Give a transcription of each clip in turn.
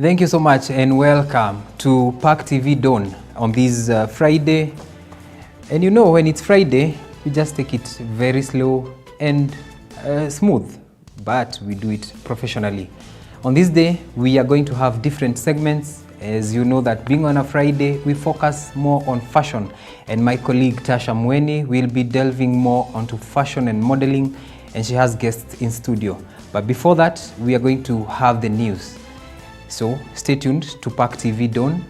Thank you so much and welcome to Park TV Dawn on this Friday. And you know, when it's Friday, we just take it very slow and smooth, but we do it professionally. On this day, we are going to have different segments. As you know that being on a Friday, we focus more on fashion. And my colleague Tasha Mweni will be delving more onto fashion and modeling, and she has guests in studio. But before that, we are going to have the news. So stay tuned to Park TV Dawn.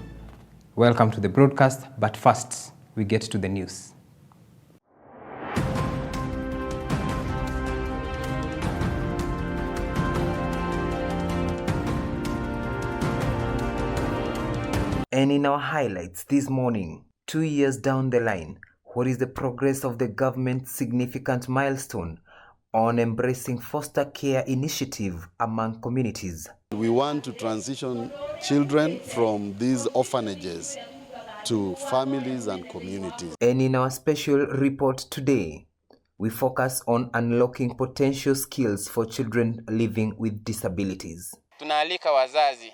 Welcome to the broadcast, but first we get to the news. And in our highlights this morning, 2 years down the line, what is the progress of the government's significant milestone on embracing foster care initiative among communities? We want to transition children from these orphanages to families and communities. And in our special report today, we focus on unlocking potential skills for children living with disabilities. Tunaalika wazazi,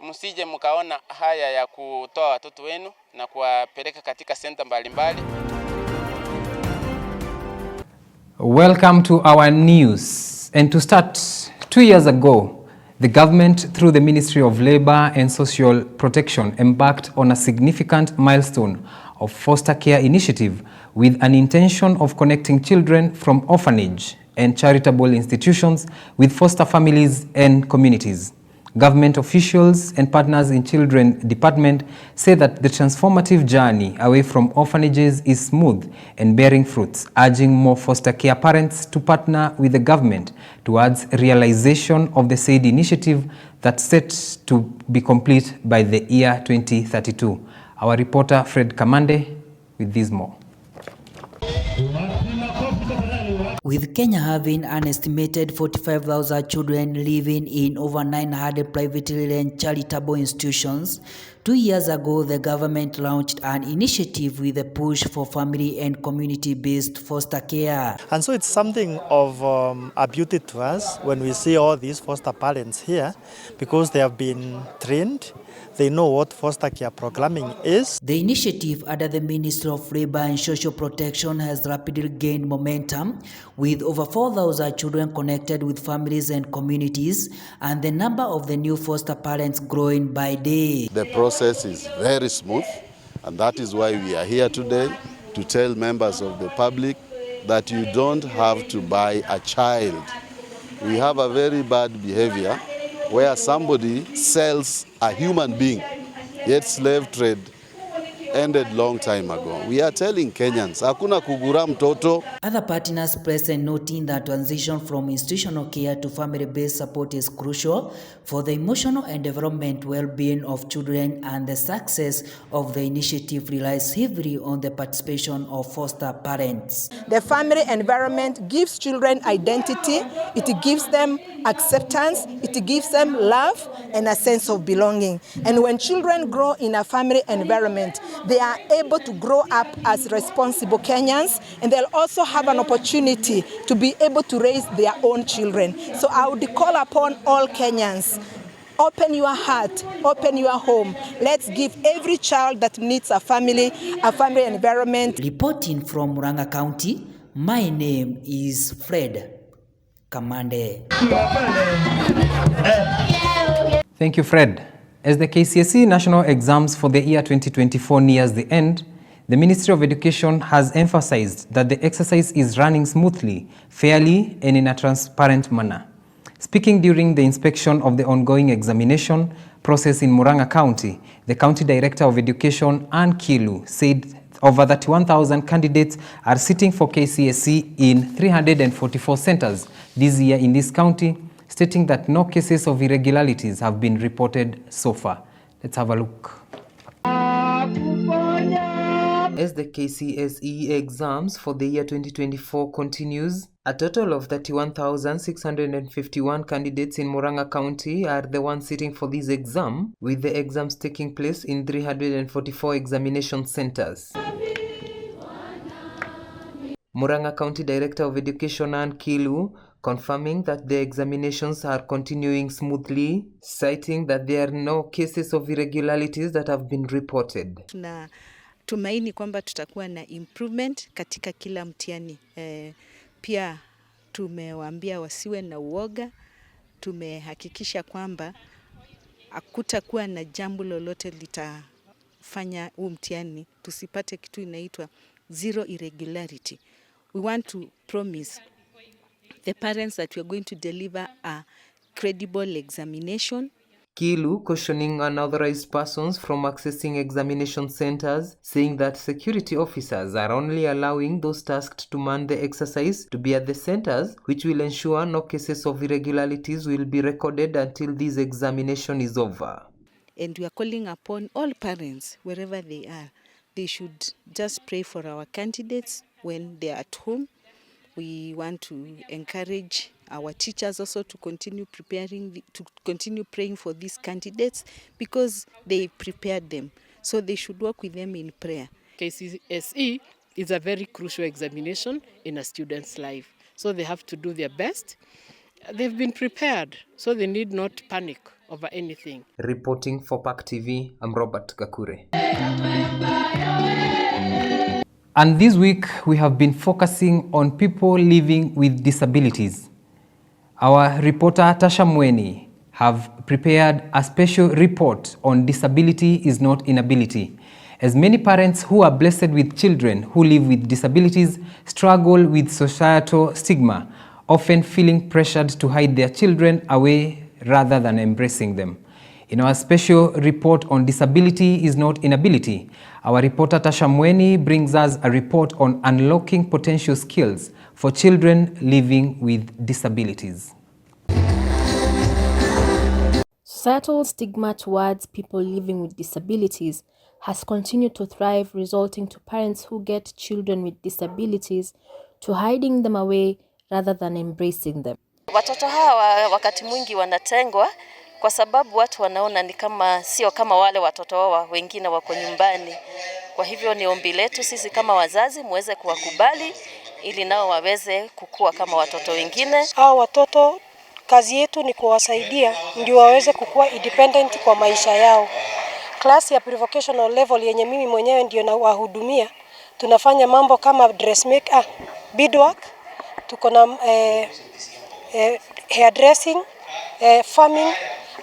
msije mkaona haya ya kutoa watoto wenu na kuwapeleka katika senta mbalimbali. Welcome to our news. And to start, 2 years ago, the government, through the Ministry of Labor and Social Protection, embarked on a significant milestone of foster care initiative with an intention of connecting children from orphanage and charitable institutions with foster families and communities. Government officials and partners in Children Department say that the transformative journey away from orphanages is smooth and bearing fruits, urging more foster care parents to partner with the government towards realization of the said initiative that's set to be complete by the year 2032. Our reporter Fred Kamande with this more. With Kenya having an estimated 45,000 children living in over 900 privately run charitable institutions, 2 years ago the government launched an initiative with a push for family and community-based foster care. And so it's something of a beauty to us when we see all these foster parents here, because they have been trained. They know what foster care programming is. The initiative under the Ministry of Labor and Social Protection has rapidly gained momentum, with over 4,000 children connected with families and communities, and the number of the new foster parents growing by day. The process is very smooth, and that is why we are here today to tell members of the public that you don't have to buy a child. We have a very bad behavior where somebody sells a human being, yet slave trade ended long time ago. We are telling Kenyans, hakuna kugura mtoto. Other partners present noting that transition from institutional care to family-based support is crucial for the emotional and development well-being of children, and the success of the initiative relies heavily on the participation of foster parents. The family environment gives children identity, it gives them acceptance, it gives them love and a sense of belonging. And when children grow in a family environment, they are able to grow up as responsible Kenyans, and they'll also have an opportunity to be able to raise their own children. So I would call upon all Kenyans, open your heart, open your home. Let's give every child that needs a family environment. Reporting from Murang'a County, my name is Fred Kamande. Thank you, Fred. As the KCSE national exams for the year 2024 nears the end, the Ministry of Education has emphasized that the exercise is running smoothly, fairly, and in a transparent manner. Speaking during the inspection of the ongoing examination process in Murang'a County, the County Director of Education, Ann Kilu, said over 31,000 candidates are sitting for KCSE in 344 centers this year in this county, stating that no cases of irregularities have been reported so far. Let's have a look. As the KCSE exams for the year 2024 continues, a total of 31,651 candidates in Murang'a County are the ones sitting for this exam, with the exams taking place in 344 examination centers. Murang'a County Director of Education Ann Kilu confirming that the examinations are continuing smoothly, citing that there are no cases of irregularities that have been reported. Tumaini kwamba tutakuwa na improvement katika kila mtihani. Pia tumewaambia wasiwe na uoga. Tumehakikisha kwamba hakutakuwa na jambo lolote litafanya huu mtihani tusipate kitu inaitwa zero irregularity. We want to promise the parents that we are going to deliver a credible examination. Kilu cautioning unauthorized persons from accessing examination centers, saying that security officers are only allowing those tasked to man the exercise to be at the centers, which will ensure no cases of irregularities will be recorded until this examination is over. And we are calling upon all parents, wherever they are, they should just pray for our candidates when they are at home. We want to encourage our teachers also to continue praying for these candidates because they prepared them. So they should work with them in prayer. KCSE is a very crucial examination in a student's life. So they have to do their best. They've been prepared, so they need not panic over anything. Reporting for PAC TV, I'm Robert Gakure. And this week, we have been focusing on people living with disabilities. Our reporter Tasha Mweni have prepared a special report on disability is not inability, as many parents who are blessed with children who live with disabilities struggle with societal stigma, often feeling pressured to hide their children away rather than embracing them. In our special report on disability is not inability, our reporter Tasha Mweni brings us a report on unlocking potential skills for children living with disabilities. Societal stigma towards people living with disabilities has continued to thrive, resulting to parents who get children with disabilities to hiding them away rather than embracing them. Watoto hawa wakati mwingi wanatengwa kwa sababu watu wanaona ni kama sio kama wale watoto wao wengine wako nyumbani. Kwa hivyo ni ombi letu sisi kama wazazi muweze kuwakubali ili nao waweze kukua kama watoto wengine. Hao watoto kazi yetu ni kuwasaidia ndio waweze kukua independent kwa maisha yao. Class ya pre-vocational level yenye mimi mwenyewe ndio nawahudumia. Tunafanya mambo kama dressmaker, beadwork, tuko na hairdressing, farming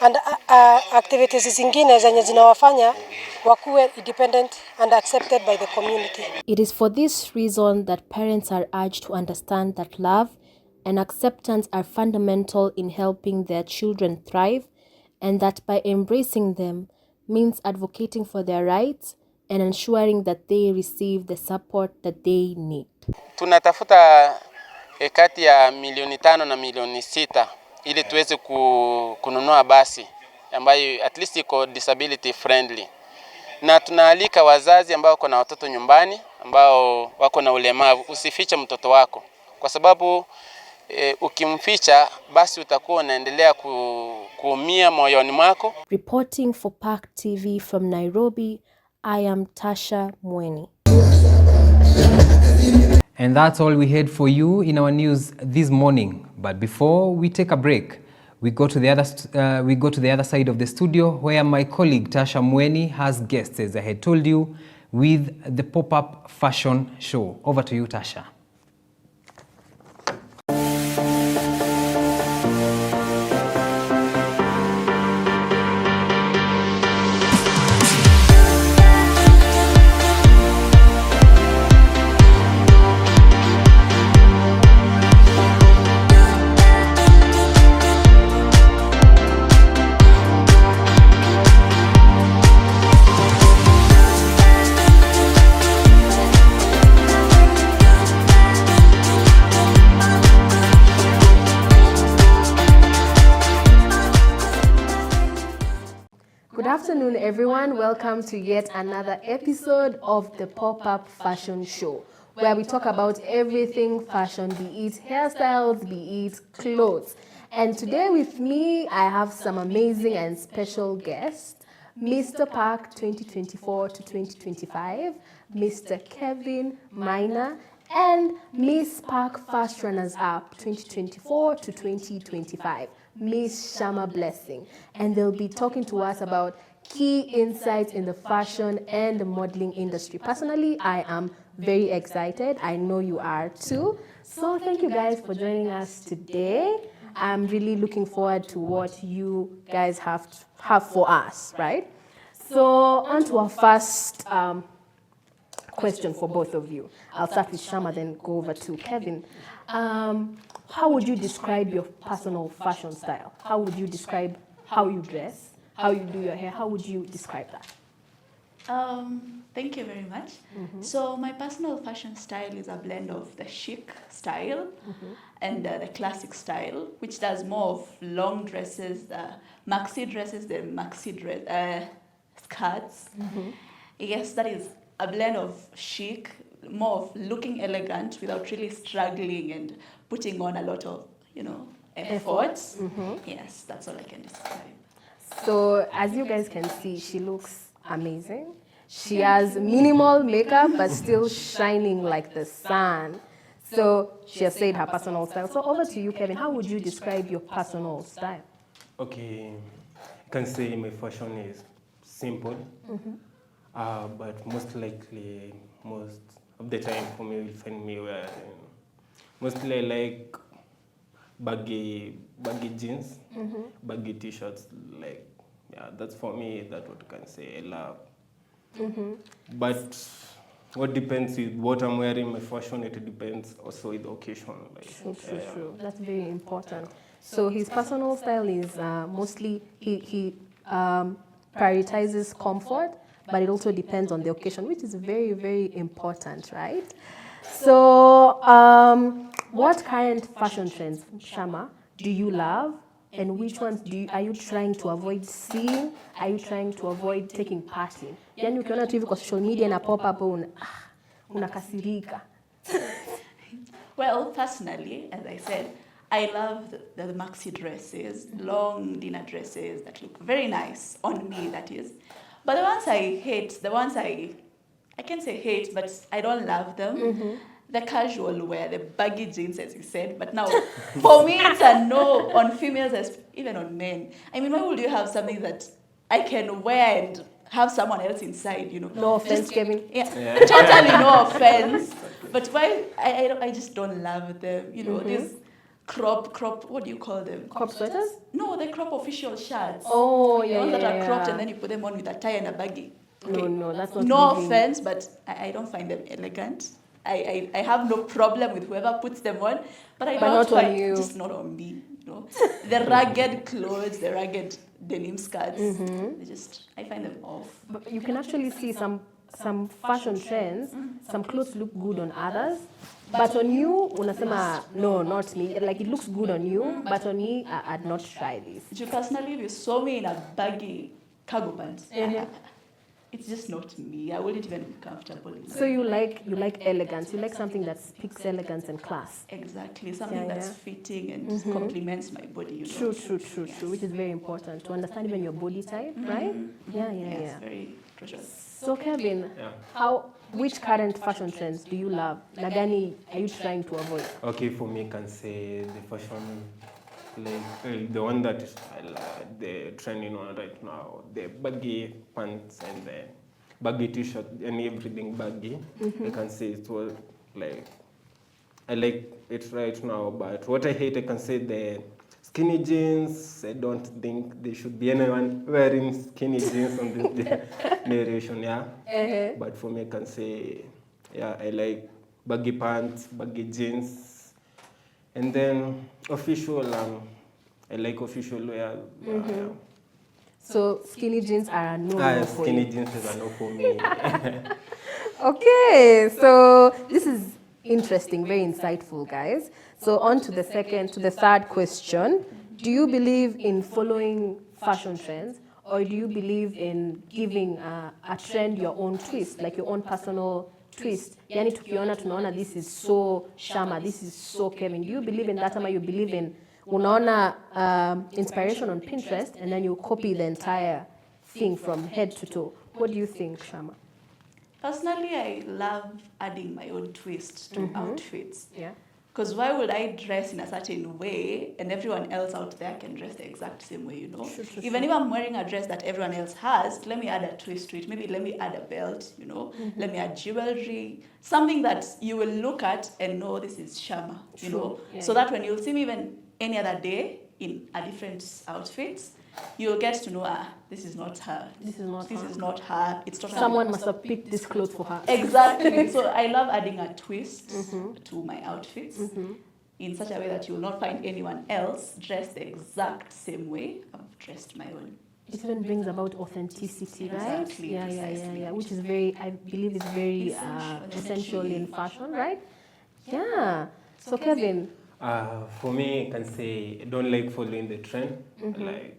and activities zingine zenye zinawafanya wakuwe independent and accepted by the community. It is for this reason that parents are urged to understand that love and acceptance are fundamental in helping their children thrive, and that by embracing them means advocating for their rights and ensuring that they receive the support that they need. Tunatafuta kati ya milioni 5 na milioni 6 ili tuweze kununua basi ambayo at least iko disability friendly. Na tunaalika wazazi ambao wako na watoto nyumbani ambao wako na ulemavu, usifiche mtoto wako kwa sababu ukimficha basi utakuwa unaendelea kuumia moyoni mwako. Reporting for PAC TV from Nairobi, I am Tasha Mweni. And that's all we had for you in our news this morning. But before we take a break, we go to the other side of the studio where my colleague Tasha Mweni has guests, as I had told you, with the pop-up fashion show. Over to you, Tasha. afternoon, everyone. Welcome to yet another episode of the Pop-Up Fashion Show, where we talk about everything fashion, be it hairstyles, be it clothes. And today with me, I have some amazing and special guests. Mr. Park 2024 to 2025, Mr. Kevin Minor, and Miss Park Fast Runners Up 2024 to 2025, Miss Shama Blessing. And they'll be talking to us about key insights in the fashion and the modeling industry. Personally, I am very excited. I know you are too. So thank you guys for joining us today. I'm really looking forward to what you guys have for us, right? So on to our first question for both of you. I'll start with Shama, then go over to Kevin. How would you describe your personal fashion style? How would you describe how you dress, how you do your hair? How would you describe that? Thank you very much. So my personal fashion style is a blend of the chic style and the classic style, which does more of long dresses, the maxi dresses, the skirts. Yes, that is a blend of chic, more of looking elegant without really struggling and putting on a lot of, effort. Yes, that's all I can describe. So as you guys can see, she looks amazing. She has minimal makeup, but still shining like the sun. So she has said her personal style. So over to you, Kevin. How would you describe your personal style? Okay, I can say my fashion is simple, but most likely, most of the time for me, you'll find me wearing, mostly I like baggy jeans, baggy t-shirts, that's for me, that's what I can say I love. But what depends is what I'm wearing, my fashion, it depends also with the occasion. True. That's very important. So his personal style is mostly, he prioritizes comfort, but it also depends on the occasion, which is very, very important, right? So what current fashion trends, Shama, do you love? And which ones are you trying to avoid seeing? Are you trying to avoid taking part in? Yani ukiona tu hivi kwa social media na pop up unakasirika. Well, personally, as I said, I love the maxi dresses, long dinner dresses that look very nice on me, that is. But the ones I hate, I can't say hate, but I don't love them. The casual wear, the baggy jeans, as you said. But now, for me, it's a no on females, even on men. I mean, why would you have something that I can wear and have someone else inside, No offense, Kevin. Yeah, totally no offense. But why, I just don't love them. These crop, what do you call them? Crop sweaters? No, the crop official shirts. Oh, The ones that are cropped and then you put them on with a tie and a baggy. Okay. No, that's not no living. offense, but I don't find them elegant. I have no problem with whoever puts them on, but I don't find just not on me. The ragged clothes, the ragged denim skirts, I find them off. But you can actually see some fashion trends. Some clothes look good on others, but on you, unasema no, not me. Like it looks good on you, but on me, I'd not try this. You personally, if you saw me in a baggy cargo pants, it's just not me. I wouldn't even be comfortable in that. So you like elegance. You like something that speaks elegance and class. Exactly. Something that's fitting and complements my body. True. Which is very important to understand even your body type, right? Yeah. It's very precious. So Kevin, which current fashion trends do you love? Nagani are you trying to avoid? Okay, for me, I can say the fashion, the one that is the trending one right now, the baggy pants and the baggy t-shirt and everything baggy. I can say it was I like it right now, but what I hate, I can say the skinny jeans. I don't think there should be anyone wearing skinny jeans on this generation, But for me, I can say, I like baggy pants, baggy jeans. And then official, I like official wear. So skinny jeans are a no for skinny you. jeans are no for me. Okay, so this is interesting, very insightful, guys. So on to the third question. Do you believe in following fashion trends, or do you believe in giving a trend your own twist, like your own personal twist? Yani tukiona tunaona this is so Shama, this is so Kevin. Do you believe in that, ama you believe in unaona inspiration on Pinterest and then you copy the entire thing from head to toe? What do you think, Shama? Personally, I love adding my own twist to outfits. Yeah. Because why would I dress in a certain way and everyone else out there can dress the exact same way, you know? Even if I'm wearing a dress that everyone else has, let me add a twist to it. Maybe let me add a belt, you know? Let me add jewelry. Something that you will look at and know this is Shama, you know? Yeah, so that when you'll see me even any other day in a different outfits, you'll get to know, this is not her. This is not her. This is not her. It's not Someone must have picked this clothes for her. Exactly. So I love adding a twist to my outfits in such a way that you will not find anyone else dressed the exact same way I've dressed my own. It even brings about authenticity, right? Exactly, Yeah. Which is very, I believe, is very essential in fashion, right? Yeah. So Kevin. For me, I can say I don't like following the trend. Like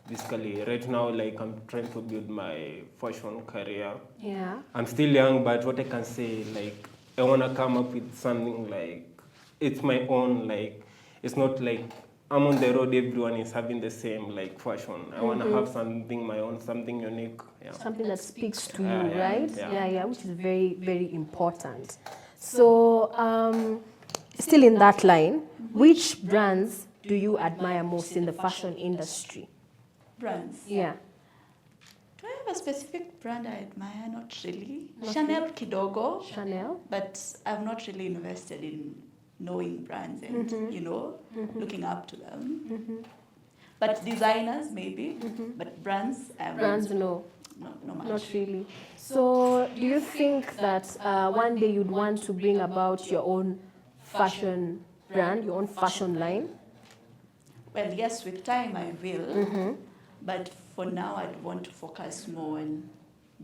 basically, right now, like I'm trying to build my fashion career. Yeah. I'm still young, but what I can say, like I wanna come up with something like it's my own. Like it's not like I'm on the road, everyone is having the same like fashion. I wanna have something my own, something unique. Yeah. Something that speaks to you, yeah, right? yeah. Which is very, very important. So, still in that line, which brands do you admire most in the fashion industry? Brands? Yeah. Do I have a specific brand I admire? Not really. Chanel kidogo. Chanel? But I've not really invested in knowing brands and, you know, looking up to them. But designers, maybe. But brands, Brands, no. No much. Not really. So, do you think that one day you'd want to bring about your own fashion brand, your own fashion line? Well, yes, with time I will. But for now, I'd want to focus more on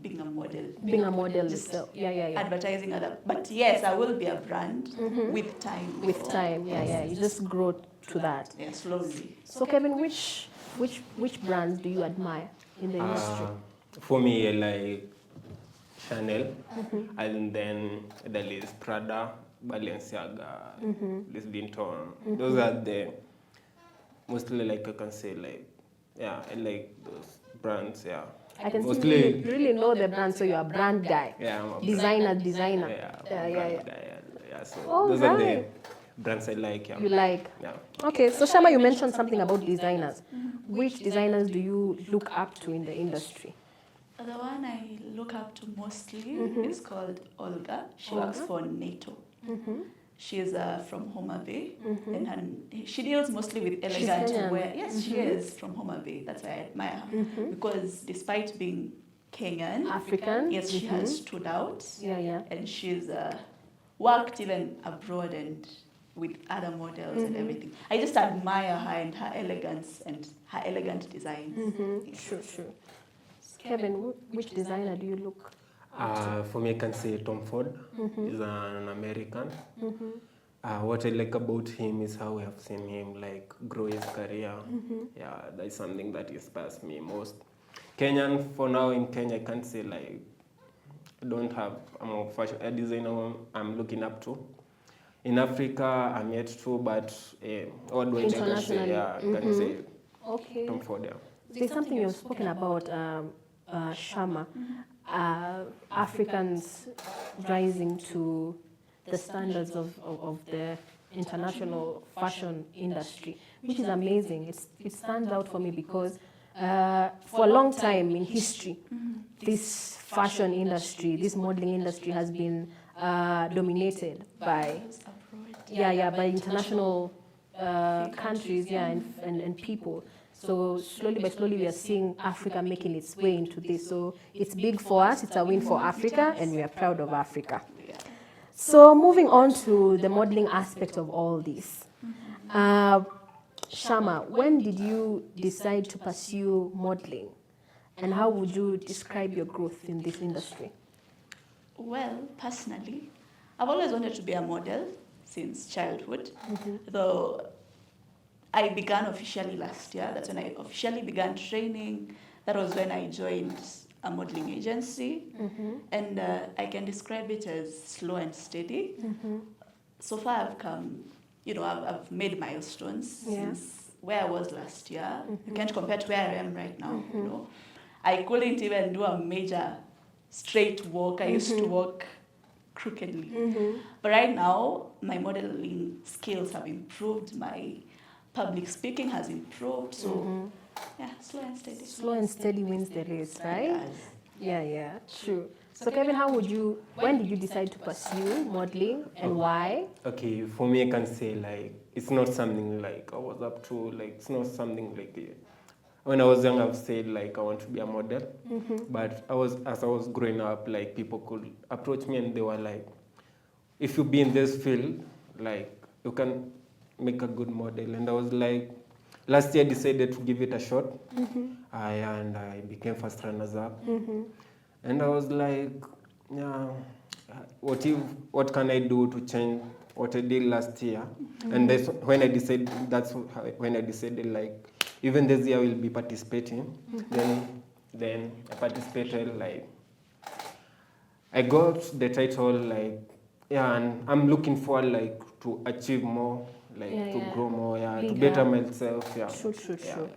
being a model. Being a model Just itself. Yeah. advertising other. But yes, I will be a brand with time. With time, yeah. You just grow to that. Yeah, slowly. So, Kevin, which brands do you admire in the industry? For me, I like Chanel, and then there is Prada, Balenciaga, Louis Vuitton. Those are the mostly, like I can say, like, yeah, I like those brands, yeah. I can mostly, see you really know the brand, so you're a brand guy. Yeah, I'm a designer. Yeah, so All those right. are the brands I like. Yeah. You like? Yeah. Okay, so Shama, you mentioned something about designers. Which designers do you look up to in the industry? The one I look up to mostly is called Olga. She works for NATO. She is from Homa Bay, and she deals mostly with elegant wear. Yes, she is from Homa Bay. That's why I admire her. Because despite being Kenyan, African, yes, she has stood out. Yeah. And she's worked even abroad and with other models and everything. I just admire her and her elegance and her elegant designs. Sure. Kevin, which designer do you look? For me, I can say Tom Ford. He's an American. What I like about him is how we have seen him like grow his career. Yeah, that's something that inspires me most. Kenyan, for now in Kenya, I can't say like I don't have a designer I'm looking up to. In Africa, I'm yet to, but what do I can say? Yeah, I can say Okay. Tom Ford. Yeah. There's something you've spoken about, Shama. Africans rising to the standards of the international fashion industry, which is amazing. It stands out for me because for a long time in history, this fashion industry, this modeling industry has been dominated by by international countries and people. So slowly by slowly we are seeing Africa making its way into this. So it's big for us, it's a win for Africa, and we are proud of Africa. So moving on to the modeling aspect of all this. Shama, when did you decide to pursue modeling? And how would you describe your growth in this industry? Well, personally, I've always wanted to be a model since childhood, though I began officially last year. That's when I officially began training, That was when I joined a modeling agency, and I can describe it as slow and steady. So far I've come, I've made milestones since where I was last year. You can't compare to where I am right now, I couldn't even do a major straight walk. I used to walk crookedly. But right now, my modeling skills have improved, my public speaking has improved, so yeah, slow and steady. Slow and steady wins the race, right? Yeah, true. So Kevin, when did you decide to pursue modeling and why? Okay, for me, I can say like it's not something like I was up to. Like it's not something like when I was young, I've said like I want to be a model. But as I was growing up, like people could approach me and they were like, if you be in this field, like you can make a good model. And I was like, last year I decided to give it a shot. And I became first runners up. And I was like, yeah, what can I do to change what I did last year? And that's when I decided like, even this year I will be participating. Then I participated, like, I got the title, like, and I'm looking forward, like, to achieve more, like, to grow more, to better myself, True.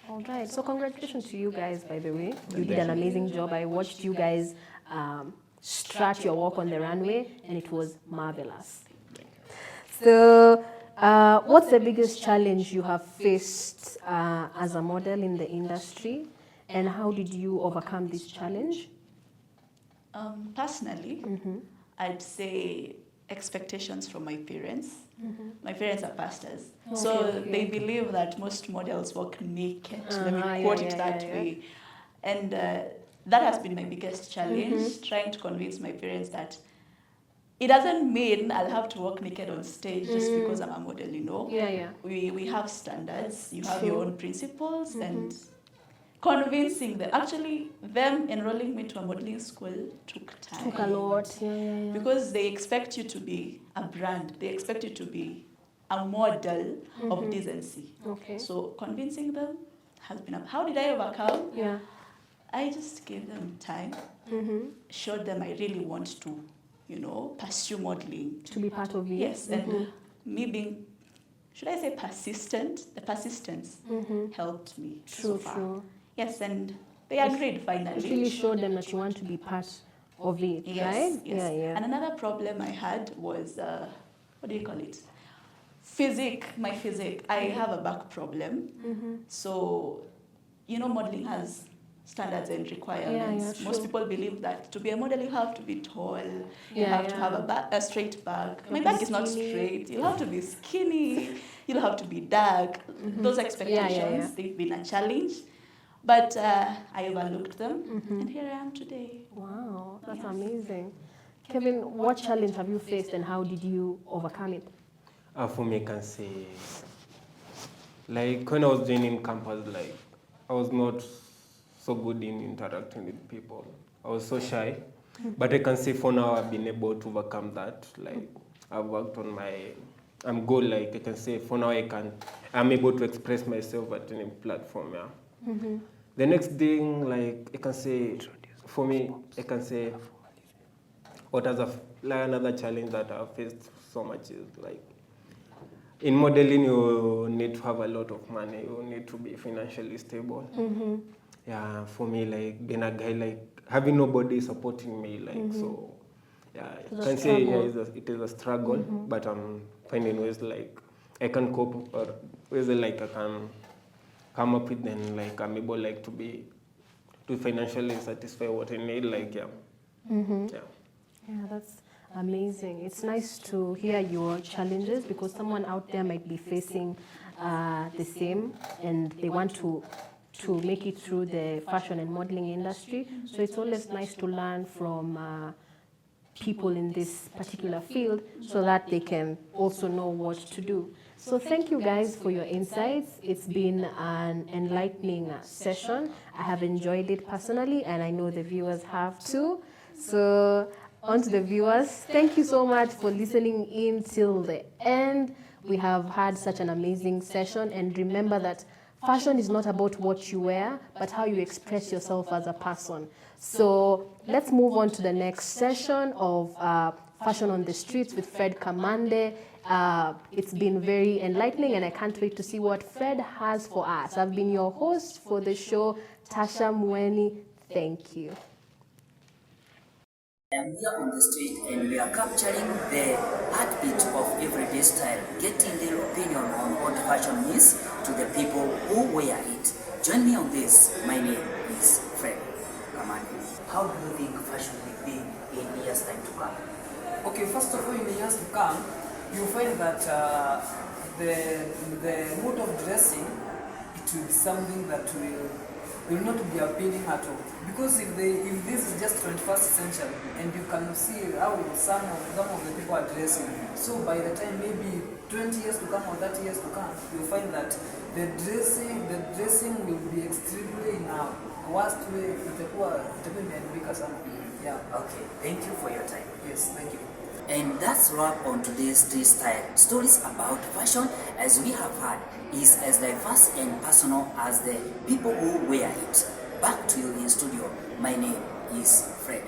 All right, so congratulations to you guys, by the way. You did an amazing job. I watched you guys start your walk on the runway, and it was marvelous. So, what's the biggest challenge you have faced as a model in the industry, and how did you overcome this challenge? Personally, I'd say expectations from my parents. My parents are pastors, so they believe that most models walk naked. Let me quote it that way. And that has been my biggest challenge, trying to convince my parents that it doesn't mean I'll have to walk naked on stage just because I'm a model, We have standards, you have your own principles, and convincing them, actually them enrolling me to a modeling school took time. Took a lot, Because they expect you to be a brand, they expect you to be a model of decency. So convincing them has been how did I overcome? I just gave them time, showed them I really want to, pursue modeling. To be part of it. Yes, and me being, should I say persistent? The persistence helped me so far. True. Yes, and they agreed finally. You really showed them that you want to be part of it, right? Yes. And another problem I had was, what do you call it? My physique. I have a back problem. So, modeling has standards and requirements. Most people believe that to be a model, you have to be tall, you have to have a straight back. My back is not straight. You'll have to be skinny, you'll have to be dark. Those expectations, they've been a challenge. But I overlooked them, and here I am today. Wow, that's amazing. Kevin, what challenge have you faced and how did you overcome it? For me, I can say, like, when I was joining campus, like, I was not so good in interacting with people. I was so shy. But I can say for now, I've been able to overcome that. Like, I've worked on I'm good, like, I can say for now, I'm able to express myself at any platform, The next thing, like, I can say, for me, I can say, another challenge that I've faced so much is, like, in modeling, you need to have a lot of money. You need to be financially stable. Yeah, for me, like, being a guy, like, having nobody supporting me, like, so, I can say, it is a struggle, but I'm finding ways, like, I can cope, or ways, like, I can come up with, then, like, I'm able, like, to financially satisfy what I need, like, Yeah, that's amazing. It's nice to hear your challenges because someone out there might be facing the same and they want to make it through the fashion and modeling industry. So it's always nice to learn from people in this particular field so that they can also know what to do. So thank you guys for your insights. It's been an enlightening session. I have enjoyed it personally and I know the viewers have too. So on to the viewers, thank you so much for listening in till the end. We have had such an amazing session and remember that fashion is not about what you wear, but how you express yourself as a person. So let's move on to the next session of Fashion on the Streets with Fred Kamande. It's been very enlightening, and I can't wait to see what Fred has for us. I've been your host for the show, Tasha Mweni. Thank you. And we are on the street and we are capturing the heartbeat of everyday style, getting their opinion on what fashion means to the people who wear it. Join me on this. My name is Fred Kamani. How do you think fashion will be in years time to come? Okay, first of all, in the years to come, you find that the mode of dressing, it will be something that will not be appealing at all. Because if this is just 21st century, and you can see how some of the people are dressing, so by the time maybe 20 years to come or 30 years to come, you'll find that the dressing will be extremely in a worst way. Yeah. Okay, thank you for your time. Yes, thank you. And that's wrap on today's Street Style. Stories about fashion, as we have heard, is as diverse and personal as the people who wear it. Back to you in studio. My name is Fred.